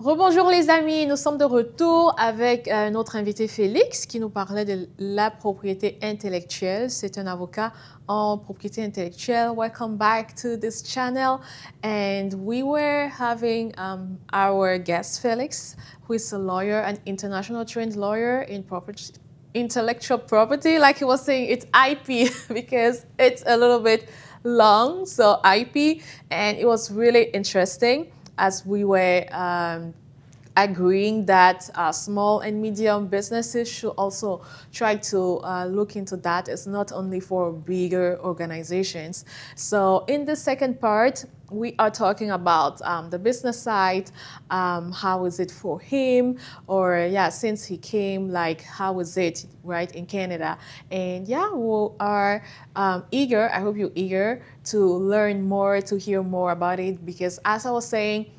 Rebonjour les amis, nous sommes de retour avec notre invité Félix qui nous parlait de la propriété intellectuelle. C'est un avocat en propriété intellectuelle. Welcome back to this channel. And we were having our guest Felix, who is a lawyer, an international trained lawyer in intellectual property. Like he was saying, it's IP because it's a little bit long, so IP. And it was really interesting as we were agreeing that small and medium businesses should also try to look into that. It's not only for bigger organizations. So in the second part, we are talking about the business side. How is it for him? Or yeah, since he came, like how is it, right, in Canada? And yeah, we are eager, I hope you're eager to learn more, to hear more about it, because as I was saying,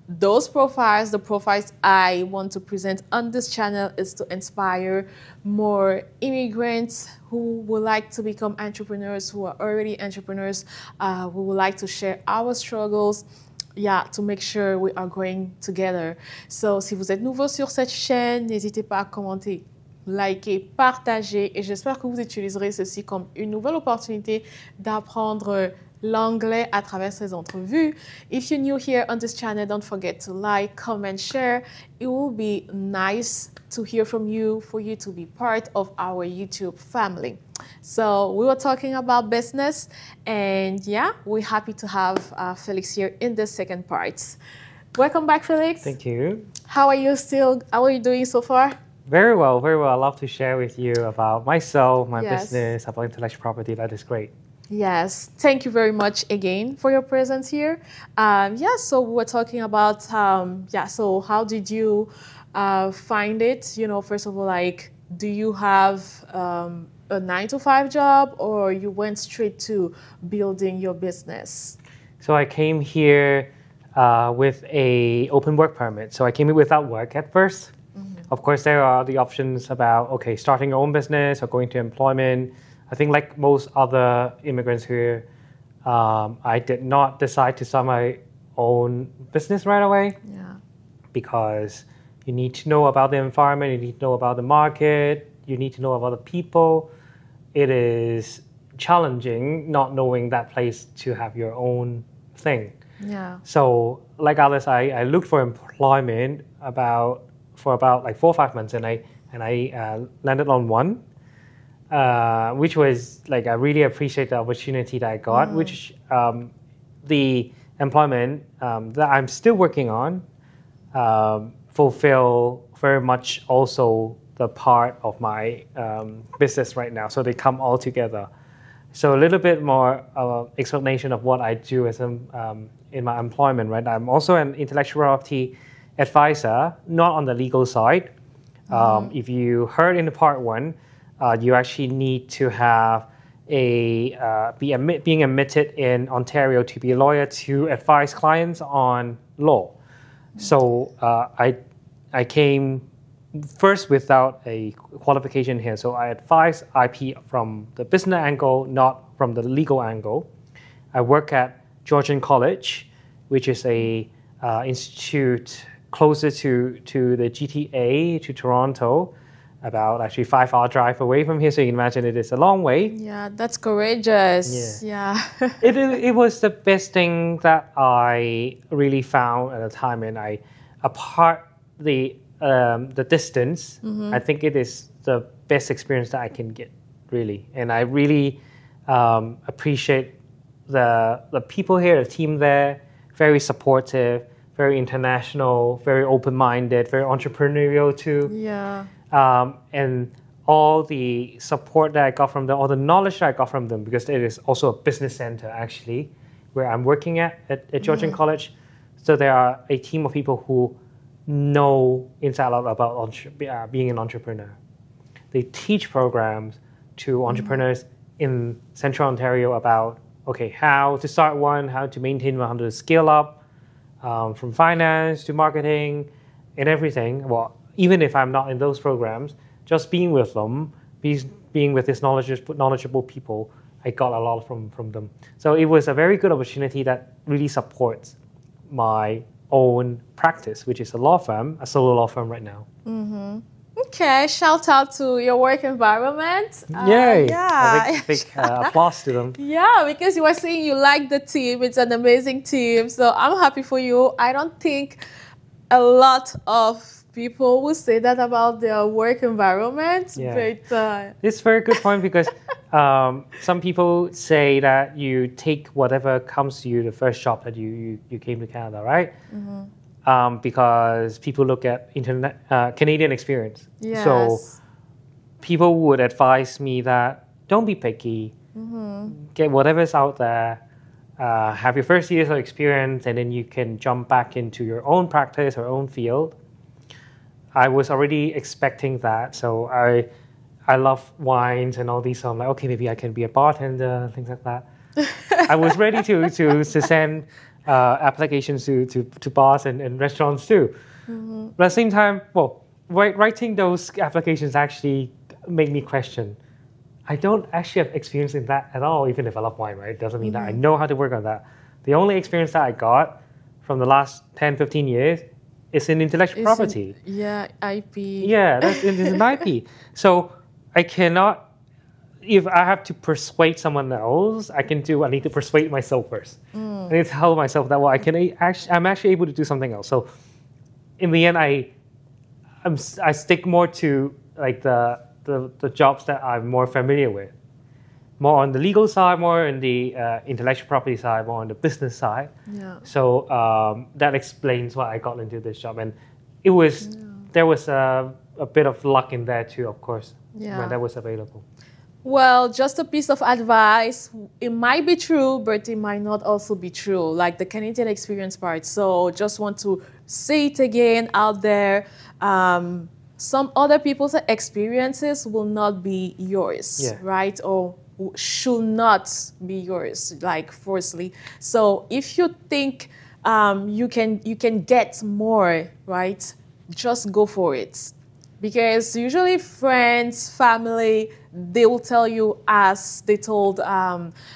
those profiles, the profiles I want to present on this channel is to inspire more immigrants who would like to become entrepreneurs, who are already entrepreneurs, who would like to share our struggles, yeah, to make sure we are growing together. So, si vous êtes nouveau sur cette chaîne, n'hésitez pas à commenter, liker, partager, et j'espère que vous utiliserez ceci comme une nouvelle opportunité d'apprendre l'anglais à travers ces entrevues. If you're new here on this channel, don't forget to like, comment, share. It will be nice to hear from you, for you to be part of our YouTube family. So we were talking about business, and yeah, we're happy to have Felix here in the second part. Welcome back, Felix. Thank you. How are you doing so far? Very well, very well. I love to share with you about myself, my business, about intellectual property. That is great. Yes, thank you very much again for your presence here. So we were talking about, so how did you find it? You know, first of all, like, do you have a 9-to-5 job, or you went straight to building your business? So I came here with a open work permit. So I came here without work at first. Mm-hmm. Of course, there are the options about, okay, starting your own business or going to employment. I think like most other immigrants here, I did not decide to start my own business right away. Yeah. Because you need to know about the environment, you need to know about the market, you need to know about the people. It is challenging not knowing that place to have your own thing. Yeah. So like others, I looked for employment for about like 4 or 5 months, and I landed on one. Which was like I really appreciate the opportunity that I got, which the employment that I'm still working on fulfill very much also the part of my business right now. So they come all together. So a little bit more explanation of what I do as in my employment. Right, I'm also an intellectual property advisor, not on the legal side. If you heard in the part 1. You actually need to have being admitted in Ontario to be a lawyer to advise clients on law. So I came first without a qualification here. So I advise IP from the business angle, not from the legal angle. I work at Georgian College, which is a institute closer to the GTA, to Toronto. About actually 5-hour drive away from here, so you can imagine it is a long way. Yeah, that's courageous. Yeah. It was the best thing that I really found at the time, and apart the distance, I think it is the best experience that I can get, really. And I really appreciate the people here, the team there, very supportive, very international, very open-minded, very entrepreneurial too. Yeah. And all the support that I got from them, all the knowledge that I got from them, because it is also a business center actually, where I'm working at Georgian College. So there are a team of people who know inside out about being an entrepreneur. They teach programs to entrepreneurs in Central Ontario about, okay, how to start one, how to maintain one, how to scale up, from finance to marketing and everything. Well, even if I'm not in those programs, just being with them, being with these knowledgeable people, I got a lot from them. So it was a very good opportunity that really supports my own practice, which is a law firm, a solo law firm right now. Okay, shout out to your work environment. Yay! Yeah. A big applause to them. Yeah, because you were saying you like the team. It's an amazing team. So I'm happy for you. I don't think a lot of people will say that about their work environment. Yeah. But It's a very good point because some people say that you take whatever comes to you, the first job that you came to Canada, right? Because people look at Canadian experience. yes. So people would advise me that don't be picky, get whatever's out there, have your first years of experience, and then you can jump back into your own practice or own field. I was already expecting that, so I love wines and all these, so I'm like, okay, maybe I can be a bartender, things like that. I was ready to send applications to bars and restaurants too. But at the same time, writing those applications actually made me question. I don't actually have experience in that at all, even if I love wine, right? Doesn't mean that I know how to work on that. The only experience that I got from the last 10, 15 years is in intellectual property. IP. Yeah, it's an IP. So I cannot, if I have to persuade someone else, I need to persuade myself first. I need to tell myself that, I'm actually able to do something else. So in the end, I stick more to like the jobs that I'm more familiar with. More on the legal side, more on the intellectual property side, more on the business side. Yeah. So that explains why I got into this job. And there was a bit of luck in there too, of course, when that was available. Well, just a piece of advice. It might be true, but it might not also be true, like the Canadian experience part. So just want to say it again out there. Some other people's experiences will not be yours, right? Or should not be yours, like firstly. So if you think you can get more, right, just go for it. Because usually friends, family, they will tell you, as they told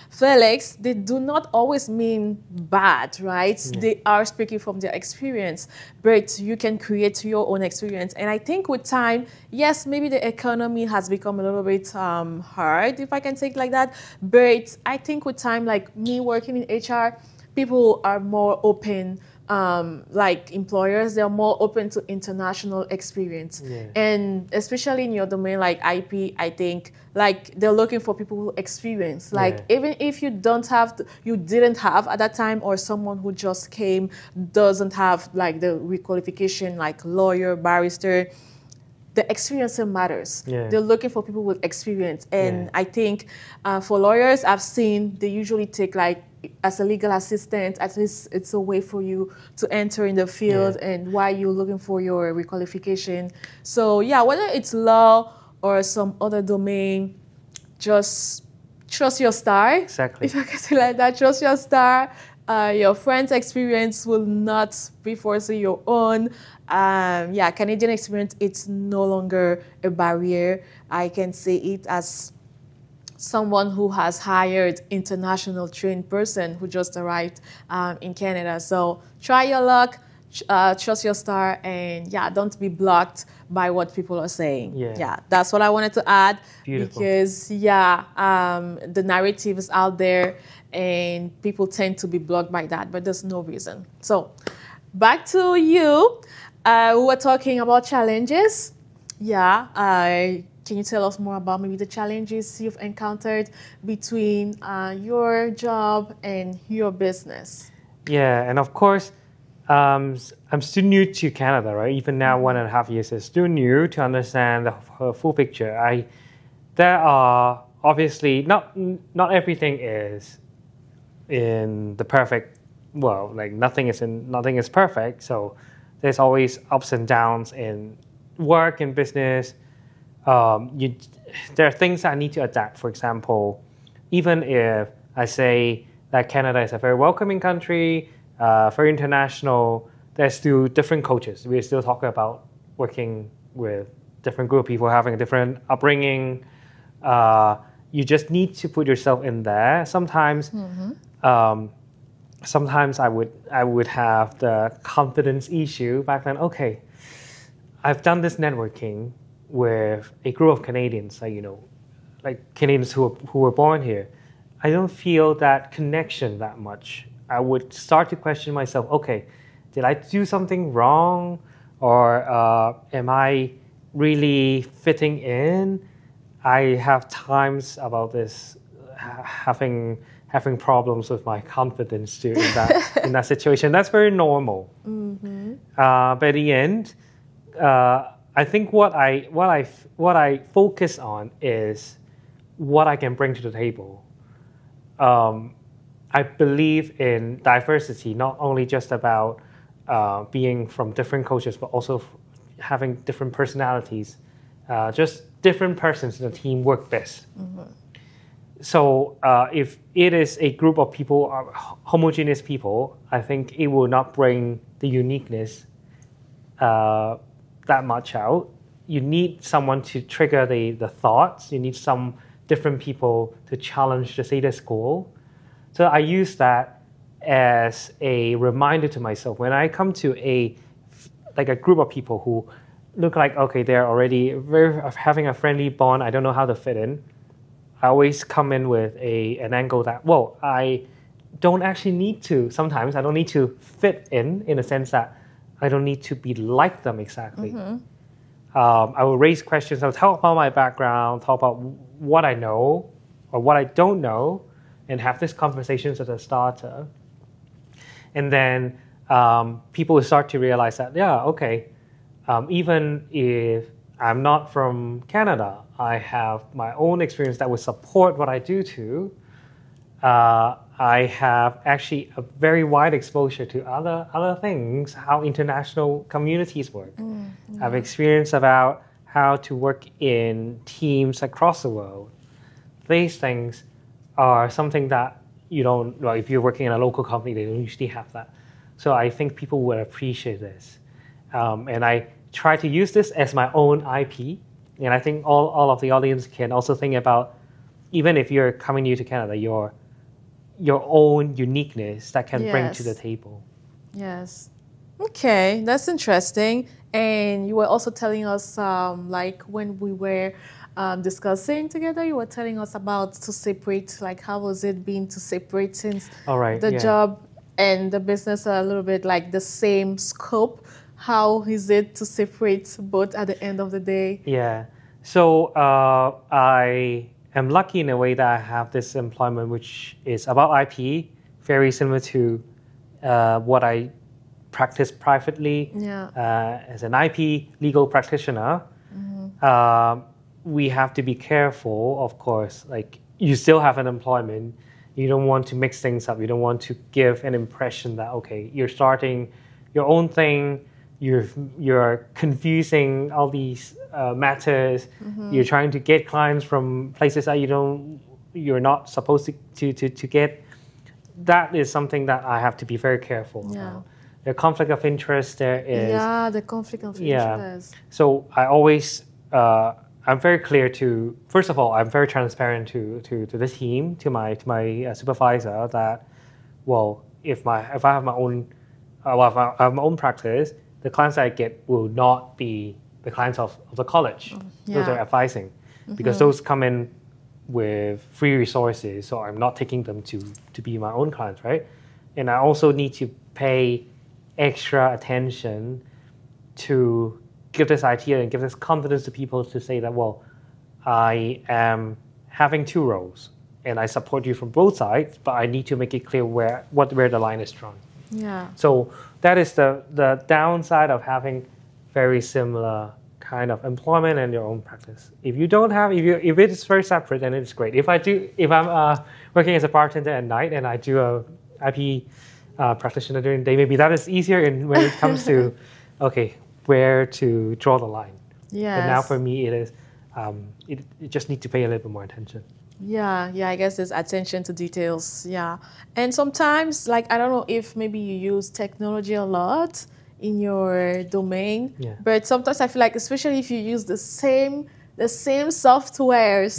Felix, they do not always mean bad, right? They are speaking from their experience, but you can create your own experience. And I think with time, yes, maybe the economy has become a little bit hard, if I can say it like that. But I think with time, like me working in HR, people are more open. Like employers, they're more open to international experience. And especially in your domain like IP, I think like they're looking for people who experience. Like even if you didn't have at that time, or someone who just came doesn't have like the requalification, like lawyer, barrister, the experience matters. They're looking for people with experience. And I think for lawyers, I've seen they usually take like, as a legal assistant, at least it's a way for you to enter in the field and while you're looking for your requalification. So yeah, whether it's law or some other domain, just trust your star. Exactly. If I can say like that, trust your star. Your friend's experience will not be forcing your own. Canadian experience, it's no longer a barrier. I can say it as someone who has hired international trained person who just arrived in Canada. So try your luck, trust your star, and don't be blocked by what people are saying. That's what I wanted to add. Beautiful. Because the narrative is out there and people tend to be blocked by that, but there's no reason. So back to you. We were talking about challenges. Can you tell us more about maybe the challenges you've encountered between your job and your business? Yeah, and of course, I'm still new to Canada, right? Even now, 1.5 years is still new to understand the full picture. There are obviously not everything is in the perfect. Well, like nothing is perfect. So there's always ups and downs in work and business. There are things that I need to adapt. For example, even if I say that Canada is a very welcoming country, very international, there's still different cultures. We're still talking about working with different group of people, having a different upbringing. You just need to put yourself in there. Sometimes sometimes I would have the confidence issue back then. Okay, I've done this networking with a group of Canadians, like Canadians who were born here. I don't feel that connection that much. I would start to question myself. Okay, did I do something wrong, or am I really fitting in? I have times about this having problems with my confidence too in that situation. That's very normal. Mm-hmm. But in the end, I think what I focus on is what I can bring to the table. I believe in diversity, not only just about being from different cultures, but also having different personalities. Just different persons in the team work best. Mm-hmm. So if it is a group of people, homogeneous people, I think it will not bring the uniqueness that much out. You need someone to trigger the thoughts. You need some different people to challenge the status quo. So I use that as a reminder to myself when I come to a group of people who look like, okay, they're already having a friendly bond. I don't know how to fit in. I always come in with an angle that, well, I don't actually need to. Sometimes I don't need to fit in the sense that I don't need to be like them exactly. Mm-hmm. I will raise questions. I'll talk about my background, talk about what I know or what I don't know, and have these conversations as a starter. And then people will start to realize that, yeah, okay, even if I'm not from Canada, I have my own experience that would support what I do too. I have actually a very wide exposure to other things, how international communities work. Yeah. I've experienced about how to work in teams across the world. These things are something that you don't, well, if you're working in a local company, they don't usually have that. So I think people would appreciate this. And I try to use this as my own IP. And I think all of the audience can also think about, even if you're coming new to Canada, your own uniqueness that can bring to the table. Yes. Okay, that's interesting. And you were also telling us, like when we were discussing together, you were telling us about to separate, like how was it being to separate since the job and the business are a little bit like the same scope. How is it to separate both at the end of the day? Yeah. So I am lucky in a way that I have this employment which is about IP, very similar to what I practice privately as an IP legal practitioner. Mm-hmm. We have to be careful, of course. Like, you still have an employment. You don't want to mix things up. You don't want to give an impression that, okay, you're starting your own thing. You're confusing all these matters. Mm-hmm. You're trying to get clients from places that you're not supposed to get. That is something that I have to be very careful about. The conflict of interest there is. Yeah, the conflict of interest. So I always, I'm very clear to. First of all, I'm very transparent to the team, to my supervisor that, well, if I have my own, if I have my own practice, the clients I get will not be the clients of the college. Those are advising, because those come in with free resources, so I'm not taking them to be my own clients, right? And I also need to pay extra attention to give this idea and give this confidence to people to say that, well, I am having two roles and I support you from both sides, but I need to make it clear where the line is drawn. Yeah. So that is the downside of having very similar kind of employment and your own practice. If you don't have, if it is very separate, then it's great. If I'm working as a bartender at night and I do a IP practitioner during the day, maybe that is easier when it comes to, okay, where to draw the line. Yes. But now for me, it is, it just need to pay a little bit more attention. Yeah, I guess there's attention to details, And sometimes, like, I don't know if maybe you use technology a lot in your domain, but sometimes I feel like, especially if you use the same softwares,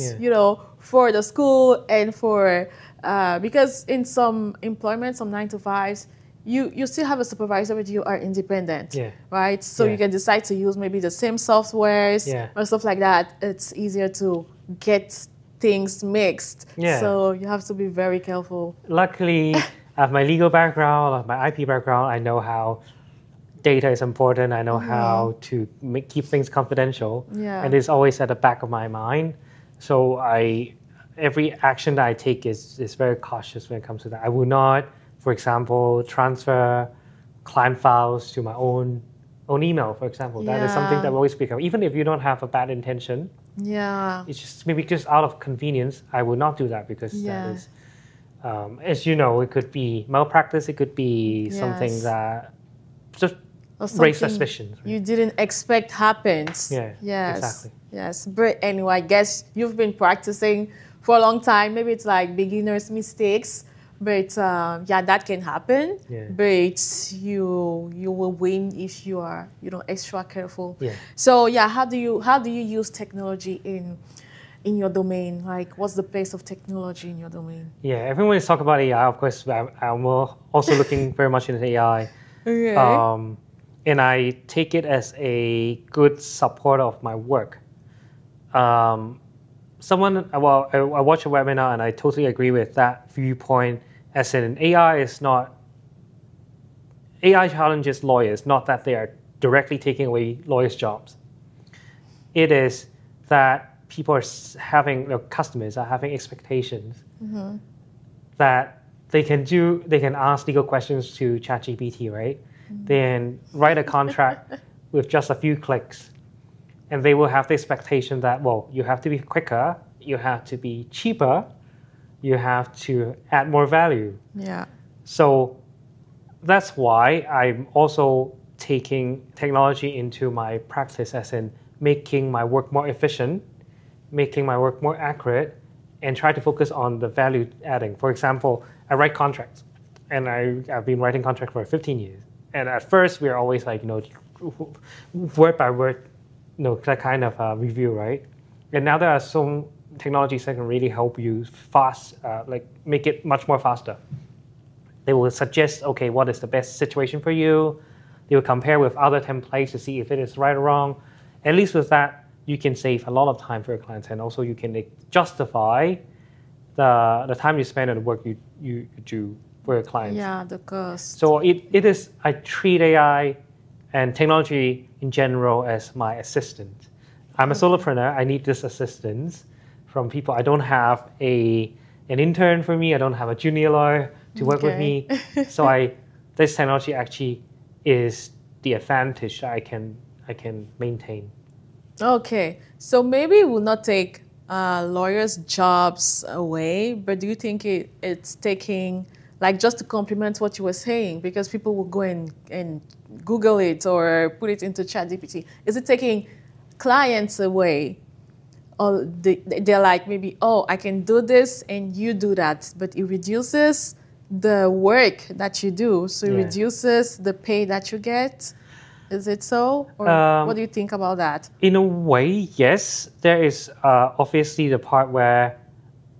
for the school and for Because in some employment, some 9 to 5s, you still have a supervisor, but you are independent, right? So you can decide to use maybe the same softwares or stuff like that. It's easier to get things mixed. So you have to be very careful. Luckily, I have my legal background, I have my IP background. I know how data is important. I know how to keep things confidential. And it's always at the back of my mind. So every action that I take is very cautious when it comes to that. I will not, for example, transfer client files to my own email, for example. That is something that we always speak of. Even if you don't have a bad intention, it's just maybe just out of convenience, I will not do that because that is, as you know, it could be malpractice, it could be something that just raise suspicions. Right? You didn't expect happens. Exactly. Yes, but anyway, I guess you've been practicing for a long time. Maybe it's like beginner's mistakes. But that can happen. But you will win if you are extra careful. So how do you use technology in your domain? Like, what's the place of technology in your domain? Everyone is talking about AI. Of course, I'm also looking very much into AI. And I take it as a good support of my work. I watched a webinar and I totally agree with that viewpoint. As in, AI challenges lawyers, not that they are directly taking away lawyers' jobs. It is that people are customers are having expectations that they can ask legal questions to ChatGPT, right? Then write a contract with just a few clicks. And they will have the expectation that, you have to be quicker, you have to be cheaper, you have to add more value. So that's why I'm also taking technology into my practice, as in making my work more efficient, making my work more accurate, and try to focus on the value adding. For example, I write contracts, and I've been writing contracts for 15 years. And at first, we're always like, word by word, that kind of review, right? And now there are some technologies that can really help you make it much more faster. They will suggest, what is the best situation for you? They will compare with other templates to see if it is right or wrong. At least with that, you can save a lot of time for your clients, and also you can justify the time you spend on the work you do for your clients. The cost. So I treat AI and technology in general as my assistant. I'm a solopreneur. I need this assistance from people. I don't have an intern for me. I don't have a junior lawyer to work with me. So this technology actually is the advantage that I can maintain. Okay, so maybe it will not take lawyers' jobs away, but do you think it's taking, just to complement what you were saying, because people will go and Google it or put it into ChatGPT, is it taking clients away? Or they're like, maybe, I can do this and you do that, but it reduces the work that you do, so it reduces the pay that you get. Is it so? Or what do you think about that? In a way, yes. There is obviously the part where,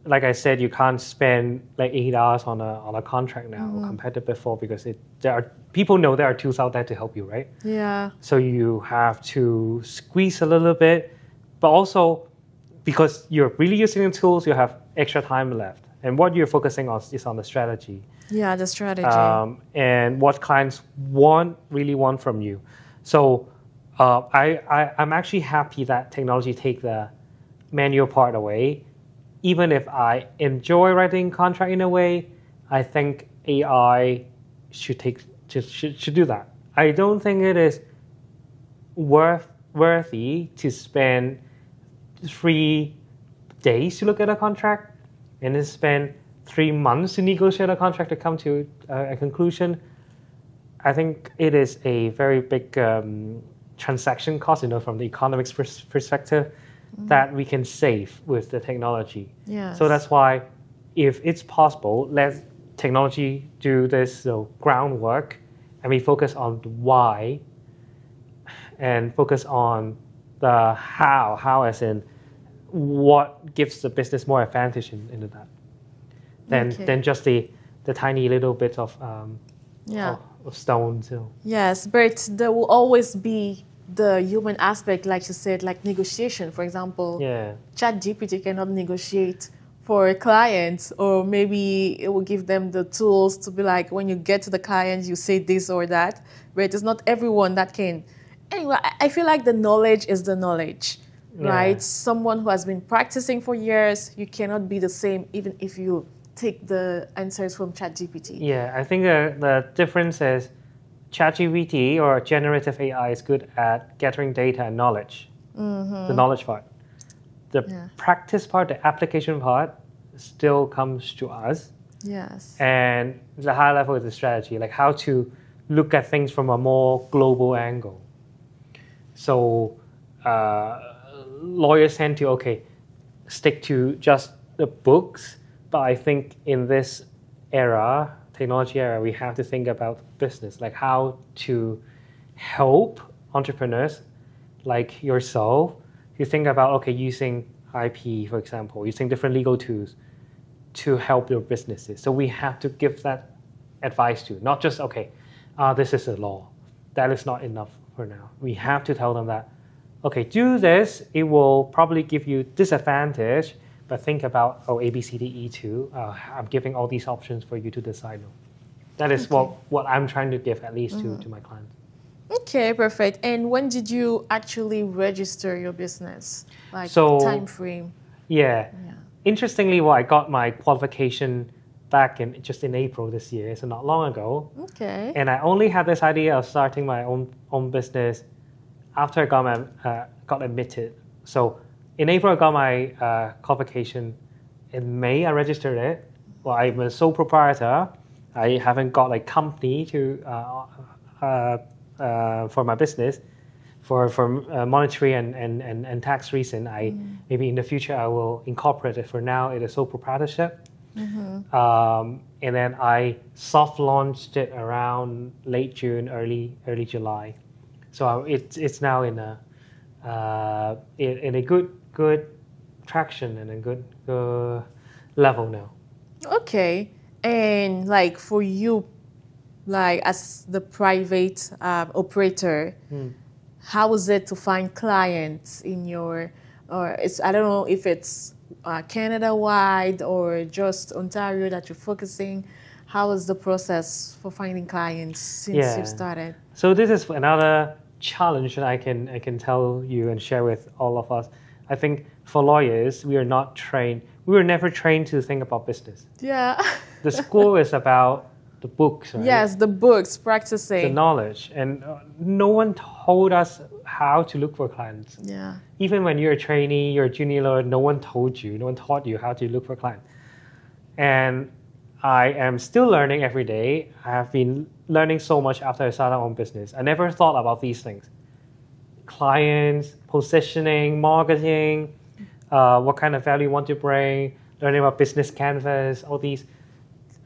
like I said, you can't spend 8 hours on a contract now compared to before, because people know there are tools out there to help you, right? So you have to squeeze a little bit, but also because you're really using the tools, you have extra time left. And what you're focusing on is on the strategy. The strategy. And what clients really want from you. So I'm actually happy that technology take the manual part away. Even if I enjoy writing contract in a way, I think AI should do that. I don't think it is worthy to spend 3 days to look at a contract and then spend 3 months to negotiate a contract to come to a conclusion. I think it is a very big transaction cost, from the economics perspective, that we can save with the technology. So that's why, if it's possible, let technology do this groundwork, and we focus on the why, and focus on the how as in what gives the business more advantage into that. than just the tiny little bit of stone. So. Yes, but there will always be the human aspect, like you said, like negotiation. For example, ChatGPT cannot negotiate for a client, or maybe it will give them the tools to be like, when you get to the client, you say this or that. But it's not everyone that can. Anyway, I feel like the knowledge is the knowledge, right? Someone who has been practicing for years, you cannot be the same even if you take the answers from ChatGPT. Yeah, I think the difference is ChatGPT or generative AI is good at gathering data and knowledge, the knowledge part. The practice part, the application part, still comes to us. Yes. And the high level is the strategy, like how to look at things from a more global angle. So lawyers tend to, stick to just the books, but I think in this era, technology era, we have to think about business, like how to help entrepreneurs like yourself. You think about, using IP, for example, using different legal tools to help your businesses. So we have to give that advice to, not just, this is a law. That is not enough for now. We have to tell them that, do this. It will probably give you disadvantage, but think about, A, B, C, D, E too. I'm giving all these options for you to decide on. That is what I'm trying to give, at least to my clients. Okay, perfect. And when did you actually register your business? Time frame? Yeah. Interestingly, I got my qualification back in April this year, so not long ago. Okay. And I only had this idea of starting my own business after I got admitted. So in April, I got my qualification. In May, I registered it. Well, I'm a sole proprietor. I haven't got a company to for my business. For monetary and tax reason, maybe in the future I will incorporate it. For now, it is sole proprietorship. And then I soft launched it around late June, early July. So it's now in a good traction and a good level now. Okay, and for you, as the private operator, how is it to find clients in your, I don't know if it's Canada-wide or just Ontario that you're focusing. How is the process for finding clients since you've started? So this is another challenge that I can tell you and share with all of us. I think for lawyers, we were never trained to think about business. Yeah. The school is about the books, right? Yes, the books, practicing. The knowledge. And no one told us how to look for clients. Yeah. Even when you're a trainee, you're a junior lawyer, no one taught you how to look for clients. And I am still learning every day. I have been learning so much after I started my own business. I never thought about these things. Clients, positioning, marketing, what kind of value you want to bring, learning about business canvas, all these.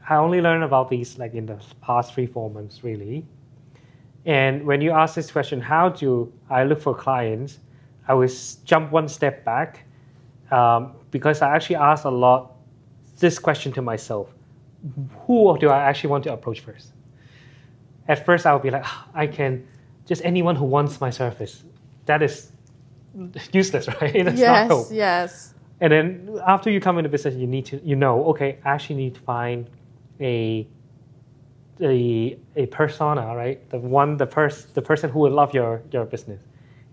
I only learned about these in the past 3-4 months, really. And when you ask this question, how do I look for clients, I would jump one step back because I actually asked a lot this question to myself. Who do I actually want to approach first? At first, I would be like, I can, just anyone who wants my service. That is useless, right? That's not hope. Yes. And then after you come into business, you need to, I actually need to find a persona, right? The person who would love your business.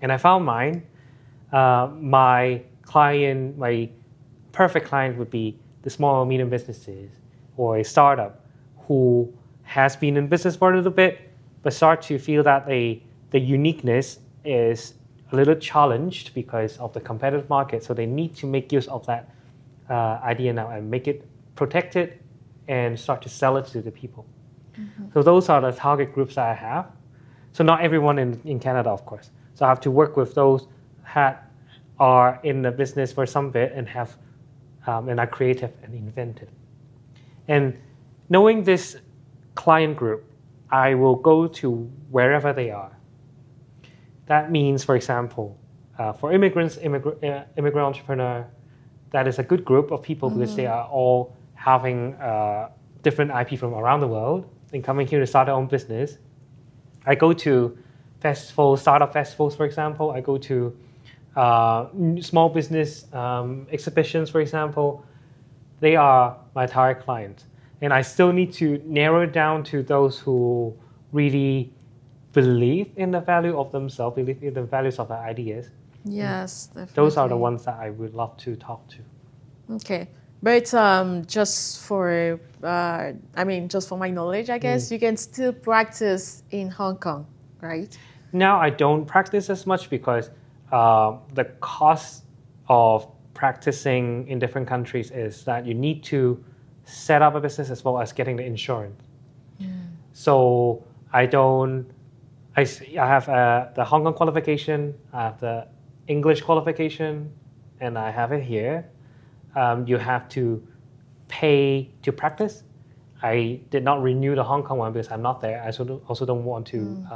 And I found mine. My client, my perfect client would be the small or medium businesses or a startup who has been in business for a little bit, but start to feel that the uniqueness is a little challenged because of the competitive market. So they need to make use of that idea now and make it protected and start to sell it to the people. So those are the target groups that I have. So not everyone in Canada, of course. So I have to work with those that are in the business for some bit and have and are creative and inventive. And knowing this client group, I will go to wherever they are. That means, for example, for immigrant entrepreneur, that is a good group of people because they are all having different IP from around the world and coming here to start their own business. I go to festivals, startup festivals, for example. I go to small business exhibitions, for example. They are my target clients. And I still need to narrow it down to those who really believe in the value of themselves, believe in the values of their ideas. Yes, definitely. Those are the ones that I would love to talk to. Okay. But just for my knowledge, I guess, you can still practice in Hong Kong, right? Now I don't practice as much because the cost of practicing in different countries is that you need to set up a business as well as getting the insurance. So I have the Hong Kong qualification, I have the English qualification, and I have it here. You have to pay to practice. I did not renew the Hong Kong one because I'm not there. I also don't want to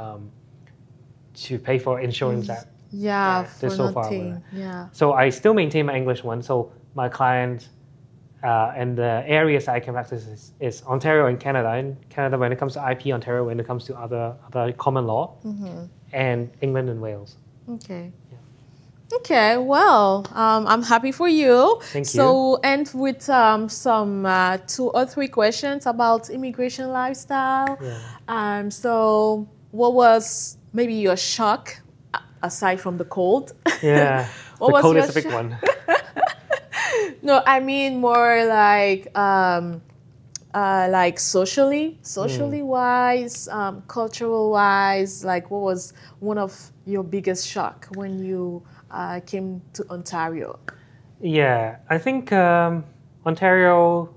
pay for insurance that for so far nothing. away. Yeah. So I still maintain my English one. So my clients and the areas I can practice is Ontario and Canada. In Canada, when it comes to IP, Ontario when it comes to other common law, and England and Wales. Okay. Okay, well, I'm happy for you. Thank you. So, and with some 2 or 3 questions about immigration lifestyle. Yeah. So, what was maybe your shock aside from the cold? Yeah, What the was cold your is a big one. No, I mean more like socially wise, cultural wise. Like, what was one of your biggest shock when you came to Ontario? Yeah, I think Ontario,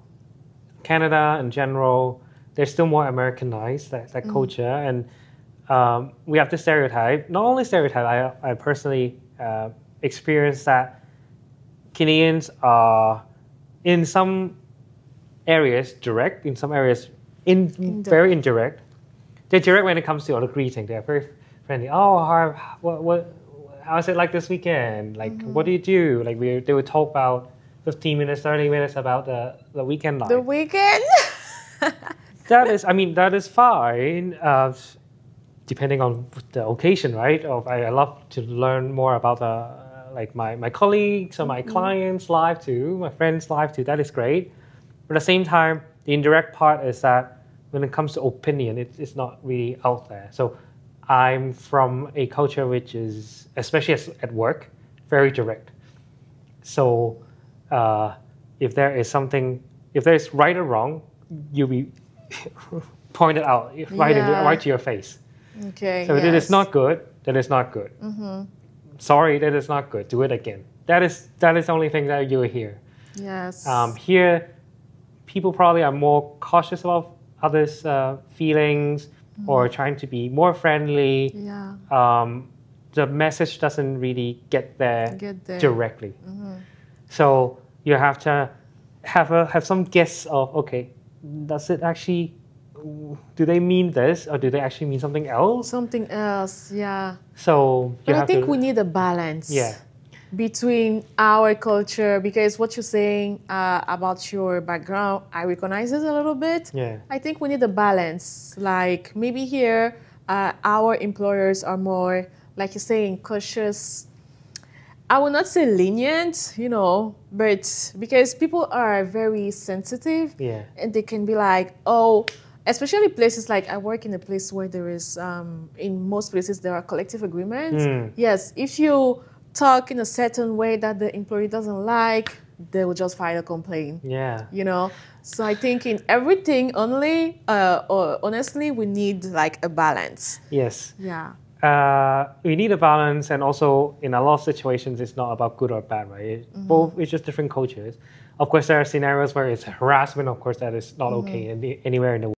Canada in general, they're still more Americanized, that culture. And we have this stereotype, not only stereotype, I personally experienced that Canadians are in some areas direct, in some areas very indirect. They're direct when it comes to the greeting. They're very friendly. Oh, how's it like this weekend? Like, what do you do? Like, they would talk about 15 minutes, 30 minutes about the weekend life. The weekend? That is fine, depending on the occasion, right? I love to learn more about my colleagues or my clients' life too, my friends' life too. That is great. But at the same time, the indirect part is that when it comes to opinion, it's not really out there. So I'm from a culture which is, especially at work, very direct. So if there's right or wrong, you'll be pointed out right to your face. Okay. So if it is not good, then it's not good. Sorry, that is not good. Do it again. That is the only thing that you'll hear. Yes. Here, people probably are more cautious about others' feelings or trying to be more friendly. Yeah. The message doesn't really get there directly. So you have to have some guess of, okay, does it actually, do they mean this or do they actually mean something else? Something else, yeah. So but I think we need a balance between our culture, because what you're saying about your background, I recognize it a little bit. Yeah. I think we need a balance. Like maybe here, our employers are more, like you're saying, cautious. I will not say lenient, but because people are very sensitive, and they can be like, oh, especially places like I work in a place where there is, in most places there are collective agreements. Yes, if you talk in a certain way that the employee doesn't like, they will just file a complaint. Yeah. So I think in everything honestly, we need like a balance. Yes. Yeah. We need a balance, and also in a lot of situations, it's not about good or bad, right? Both, it's just different cultures. Of course, there are scenarios where it's harassment. Of course, that is not okay anywhere in the world.